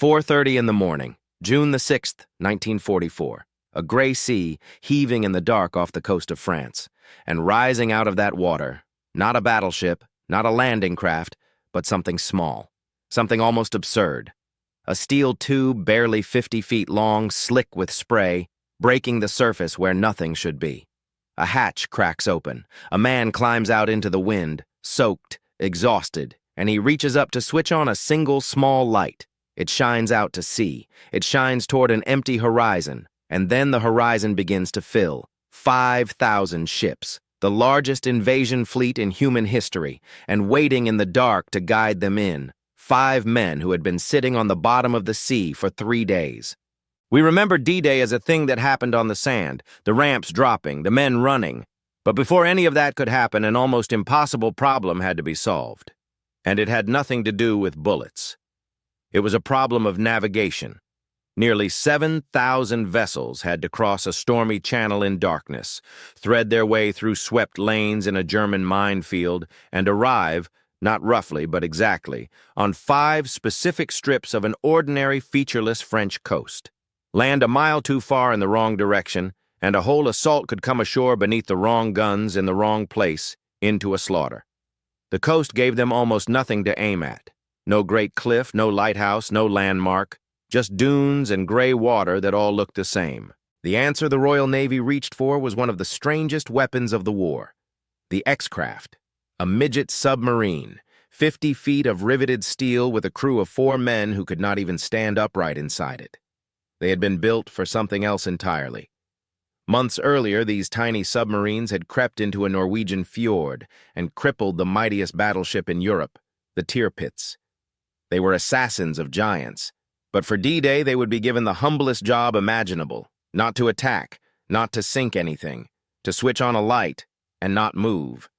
4:30 in the morning, June the 6th, 1944. A gray sea heaving in the dark off the coast of France, and rising out of that water, not a battleship, not a landing craft, but something small, something almost absurd. A steel tube barely 50 feet long, slick with spray, breaking the surface where nothing should be. A hatch cracks open. A man climbs out into the wind, soaked, exhausted, and he reaches up to switch on a single small light. It shines out to sea. It shines toward an empty horizon, and then the horizon begins to fill. 5,000 ships, the largest invasion fleet in human history, and waiting in the dark to guide them in. 5 men who had been sitting on the bottom of the sea for 3 days. We remember D-Day as a thing that happened on the sand, the ramps dropping, the men running. But before any of that could happen, an almost impossible problem had to be solved. And it had nothing to do with bullets. It was a problem of navigation. Nearly 7,000 vessels had to cross a stormy channel in darkness, thread their way through swept lanes in a German minefield, and arrive, not roughly but exactly, on 5 specific strips of an ordinary featureless French coast. Land a mile too far in the wrong direction, and a whole assault could come ashore beneath the wrong guns in the wrong place, into a slaughter. The coast gave them almost nothing to aim at. No great cliff, no lighthouse, no landmark, just dunes and gray water that all looked the same. The answer the Royal Navy reached for was one of the strangest weapons of the war. The X-Craft, a Midget submarine, 50 feet of riveted steel with a crew of 4 men who could not even stand upright inside it. They had been built for something else entirely. Months earlier, these tiny submarines had crept into a Norwegian fjord and crippled the mightiest battleship in Europe, the Tirpitz. They were assassins of giants, but for D-Day they would be given the humblest job imaginable, not to attack, not to sink anything, to switch on a light and not move.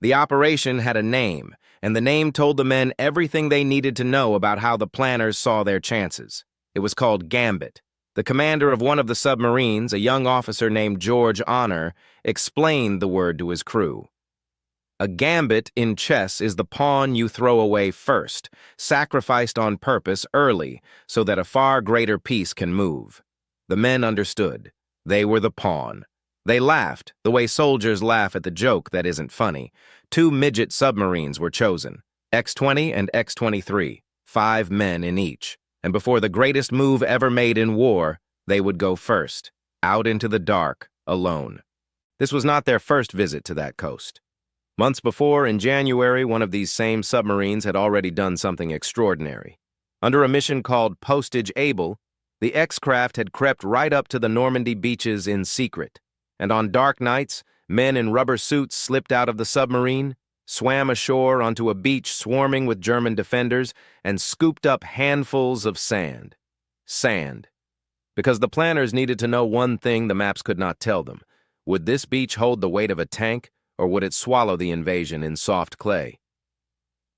The operation had a name, and the name told the men everything they needed to know about how the planners saw their chances. It was called Gambit. The commander of one of the submarines, a young officer named George Honor, explained the word to his crew. A gambit in chess is the pawn you throw away first, sacrificed on purpose early so that a far greater piece can move. The men understood. They were the pawn. They laughed, the way soldiers laugh at the joke that isn't funny. 2 Midget submarines were chosen, X-20 and X-23, 5 men in each. And before the greatest move ever made in war, they would go first, out into the dark, alone. This was not their first visit to that coast. Months before, in January, one of these same submarines had already done something extraordinary. Under a mission called Postage Able, the X-Craft had crept right up to the Normandy beaches in secret, and on dark nights, men in rubber suits slipped out of the submarine, swam ashore onto a beach swarming with German defenders, and scooped up handfuls of sand. Sand. Because the planners needed to know one thing the maps could not tell them. Would this beach hold the weight of a tank, or would it swallow the invasion in soft clay?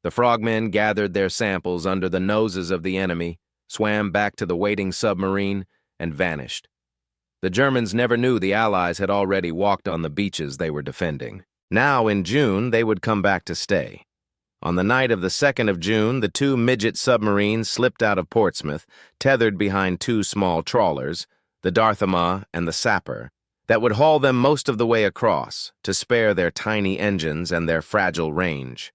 The frogmen gathered their samples under the noses of the enemy, swam back to the waiting submarine, and vanished. The Germans never knew the Allies had already walked on the beaches they were defending. Now, in June, they would come back to stay. On the night of the 2nd of June, the 2 Midget submarines slipped out of Portsmouth, tethered behind 2 small trawlers, the Darthamma and the Sapper, that would haul them most of the way across, to spare their tiny engines and their fragile range.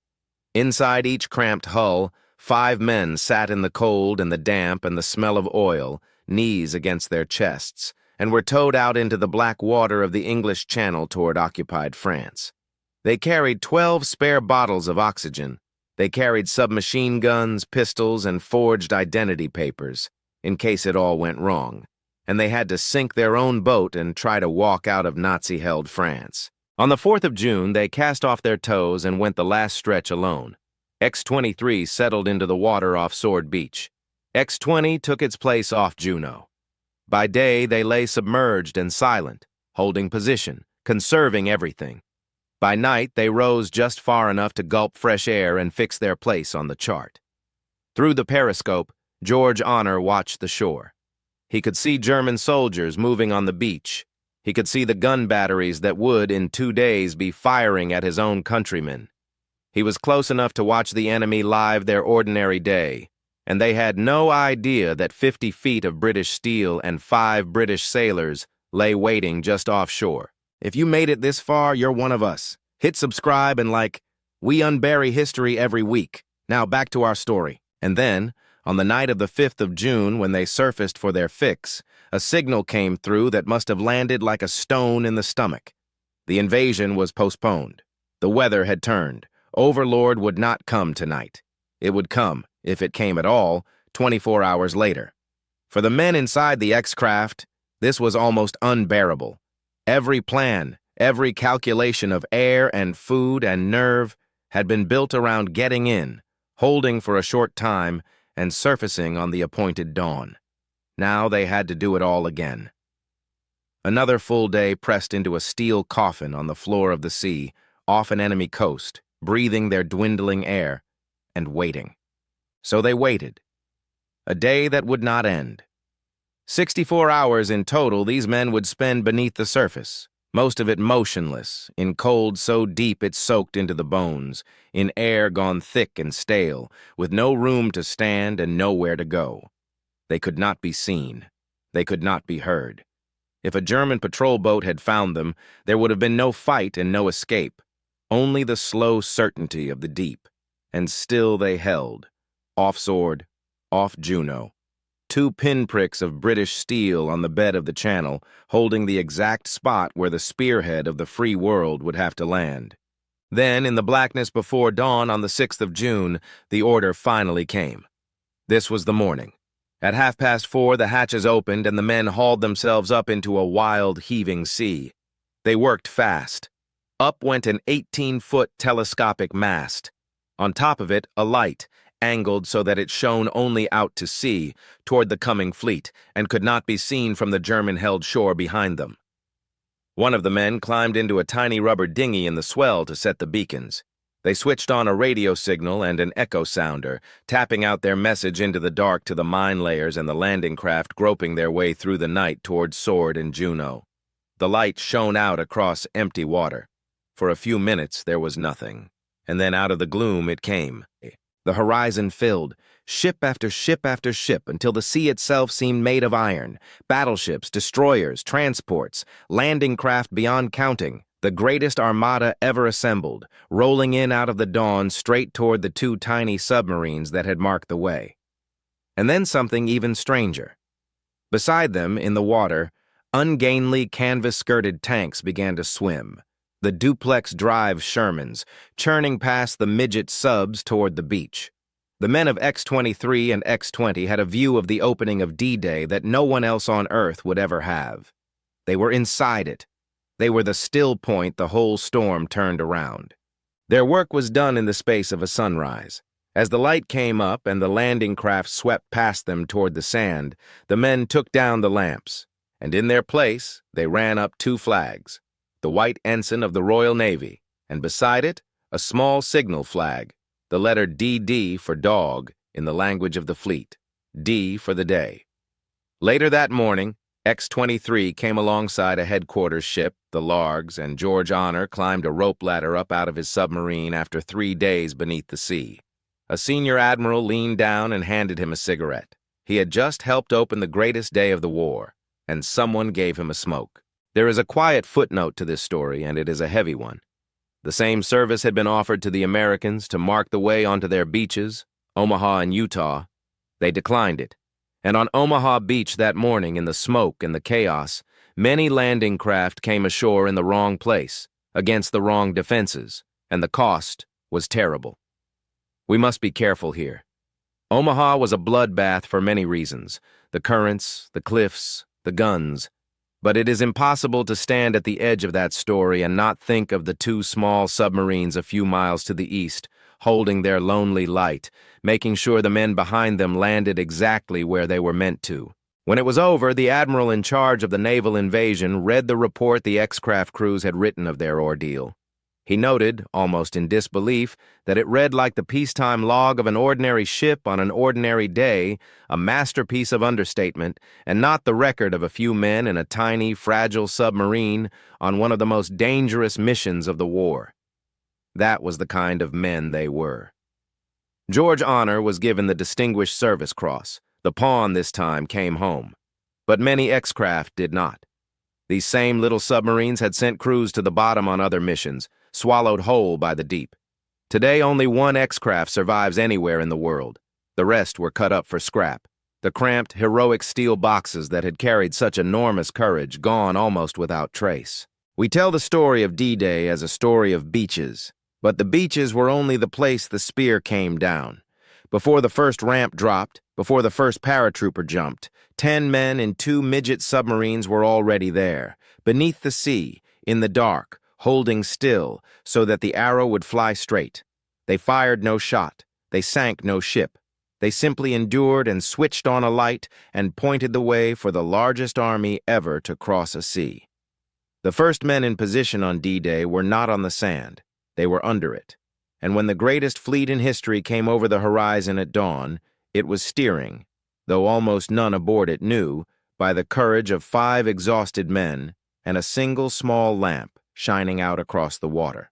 Inside each cramped hull, 5 men sat in the cold and the damp and the smell of oil, knees against their chests, and were towed out into the black water of the English Channel toward occupied France. They carried 12 spare bottles of oxygen. They carried submachine guns, pistols, and forged identity papers, in case it all went wrong. And they had to sink their own boat and try to walk out of Nazi-held France. On the 4th of June, they cast off their tows and went the last stretch alone. X-23 settled into the water off Sword Beach. X-20 took its place off Juno. By day, they lay submerged and silent, holding position, conserving everything. By night, they rose just far enough to gulp fresh air and fix their place on the chart. Through the periscope, George Honor watched the shore. He could see German soldiers moving on the beach. He could see the gun batteries that would, in 2 days, be firing at his own countrymen. He was close enough to watch the enemy live their ordinary day, and they had no idea that 50 feet of British steel and 5 British sailors lay waiting just offshore. If you made it this far, you're one of us. Hit subscribe and like. We unbury history every week. Now back to our story. And then, on the night of the 5th of June, when they surfaced for their fix, a signal came through that must have landed like a stone in the stomach. The invasion was postponed. The weather had turned. Overlord would not come tonight. It would come, if it came at all, 24 hours later. For the men inside the X-craft, this was almost unbearable. Every plan, every calculation of air and food and nerve had been built around getting in, holding for a short time, and surfacing on the appointed dawn. Now they had to do it all again. Another full day pressed into a steel coffin on the floor of the sea, off an enemy coast, breathing their dwindling air, and waiting. So they waited. A day that would not end. 64 hours in total these men would spend beneath the surface, most of it motionless, in cold so deep it soaked into the bones, in air gone thick and stale, with no room to stand and nowhere to go. They could not be seen. They could not be heard. If a German patrol boat had found them, there would have been no fight and no escape, only the slow certainty of the deep. And still they held, off Sword, off Juno. 2 pinpricks of British steel on the bed of the channel, holding the exact spot where the spearhead of the free world would have to land. Then, in the blackness before dawn on the 6th of June, the order finally came. This was the morning. At 4:30, the hatches opened and the men hauled themselves up into a wild, heaving sea. They worked fast. Up went an 18-foot telescopic mast. On top of it, a light, angled so that it shone only out to sea, toward the coming fleet, and could not be seen from the German-held shore behind them. One of the men climbed into a tiny rubber dinghy in the swell to set the beacons. They switched on a radio signal and an echo sounder, tapping out their message into the dark to the mine layers and the landing craft groping their way through the night toward Sword and Juno. The light shone out across empty water. For a few minutes there was nothing, and then out of the gloom it came. The horizon filled, ship after ship after ship, until the sea itself seemed made of iron. Battleships, destroyers, transports, landing craft beyond counting, the greatest armada ever assembled, rolling in out of the dawn straight toward the 2 tiny submarines that had marked the way. And then something even stranger. Beside them, in the water, ungainly canvas-skirted tanks began to swim. The duplex drive Shermans, churning past the Midget subs toward the beach. The men of X-23 and X-20 had a view of the opening of D-Day that no one else on Earth would ever have. They were inside it. They were the still point the whole storm turned around. Their work was done in the space of a sunrise. As the light came up and the landing craft swept past them toward the sand, the men took down the lamps, and in their place they ran up 2 flags. The white ensign of the Royal Navy, and beside it, a small signal flag, the letter DD for dog in the language of the fleet, D for the day. Later that morning, X-23 came alongside a headquarters ship, the Largs, and George Honor climbed a rope ladder up out of his submarine after 3 days beneath the sea. A senior admiral leaned down and handed him a cigarette. He had just helped open the greatest day of the war, and someone gave him a smoke. There is a quiet footnote to this story, and it is a heavy one. The same service had been offered to the Americans to mark the way onto their beaches, Omaha and Utah. They declined it, and on Omaha Beach that morning, in the smoke and the chaos, many landing craft came ashore in the wrong place, against the wrong defenses, and the cost was terrible. We must be careful here. Omaha was a bloodbath for many reasons: the currents, the cliffs, the guns. But it is impossible to stand at the edge of that story and not think of the 2 small submarines a few miles to the east, holding their lonely light, making sure the men behind them landed exactly where they were meant to. When it was over, the admiral in charge of the naval invasion read the report the X-craft crews had written of their ordeal. He noted, almost in disbelief, that it read like the peacetime log of an ordinary ship on an ordinary day, a masterpiece of understatement, and not the record of a few men in a tiny, fragile submarine on one of the most dangerous missions of the war. That was the kind of men they were. George Honor was given the Distinguished Service Cross. The pawn this time came home. But many X-craft did not. These same little submarines had sent crews to the bottom on other missions, swallowed whole by the deep. Today, only one X-craft survives anywhere in the world. The rest were cut up for scrap. The cramped, heroic steel boxes that had carried such enormous courage gone almost without trace. We tell the story of D-Day as a story of beaches, but the beaches were only the place the spear came down. Before the first ramp dropped, before the first paratrooper jumped, 10 men in 2 Midget submarines were already there, beneath the sea, in the dark, holding still, so that the arrow would fly straight. They fired no shot. They sank no ship. They simply endured and switched on a light and pointed the way for the largest army ever to cross a sea. The first men in position on D-Day were not on the sand. They were under it. And when the greatest fleet in history came over the horizon at dawn, it was steering, though almost none aboard it knew, by the courage of 5 exhausted men and a single small lamp shining out across the water.